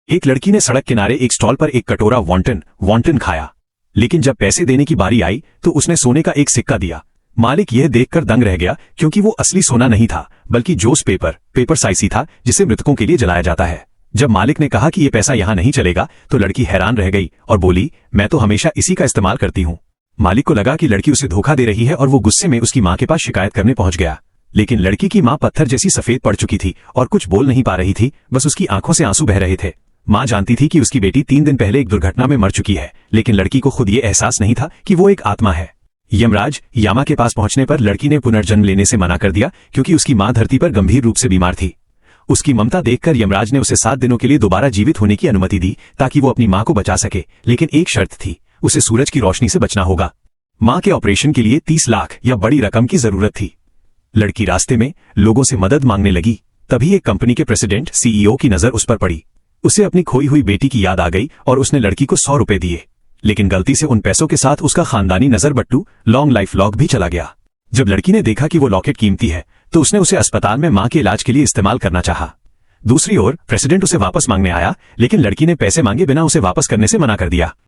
एक लड़की ने सड़क किनारे एक स्टॉल पर एक कटोरा वॉन्टन खाया, लेकिन जब पैसे देने की बारी आई तो उसने सोने का एक सिक्का दिया। मालिक यह देखकर दंग रह गया, क्योंकि वो असली सोना नहीं था बल्कि जोस पेपर साइज था, जिसे मृतकों के लिए जलाया जाता है। जब मालिक ने कहा कि ये पैसा यहाँ नहीं चलेगा तो लड़की हैरान रह गई और बोली, मैं तो हमेशा इसी का इस्तेमाल करती हूँ। मालिक को लगा कि लड़की उसे धोखा दे रही है और वो गुस्से में उसकी माँ के पास शिकायत करने पहुंच गया। लेकिन लड़की की माँ पत्थर जैसी सफेद पड़ चुकी थी और कुछ बोल नहीं पा रही थी, बस उसकी आंखों से आंसू बह रहे थे। माँ जानती थी कि उसकी बेटी 3 दिन पहले एक दुर्घटना में मर चुकी है, लेकिन लड़की को खुद ये एहसास नहीं था कि वो एक आत्मा है। यमराज यामा के पास पहुंचने पर लड़की ने पुनर्जन्म लेने से मना कर दिया, क्योंकि उसकी माँ धरती पर गंभीर रूप से बीमार थी। उसकी ममता देखकर यमराज ने उसे 7 दिनों के लिए दोबारा जीवित होने की अनुमति दी, ताकि वो अपनी माँ को बचा सके। लेकिन एक शर्त थी, उसे सूरज की रोशनी से बचना होगा। माँ के ऑपरेशन के लिए 30 लाख या बड़ी रकम की जरूरत थी। लड़की रास्ते में लोगों से मदद मांगने लगी। तभी एक कंपनी के प्रेसिडेंट CEO की नजर उस पर पड़ी। उसे अपनी खोई हुई बेटी की याद आ गई और उसने लड़की को 100 रुपए दिए, लेकिन गलती से उन पैसों के साथ उसका खानदानी नजरबट्टू लॉन्ग लाइफ लॉक भी चला गया। जब लड़की ने देखा कि वो लॉकेट कीमती है तो उसने उसे अस्पताल में मां के इलाज के लिए इस्तेमाल करना चाहा। दूसरी ओर प्रेसिडेंट उसे वापस मांगने आया, लेकिन लड़की ने पैसे मांगे बिना उसे वापस करने से मना कर दिया।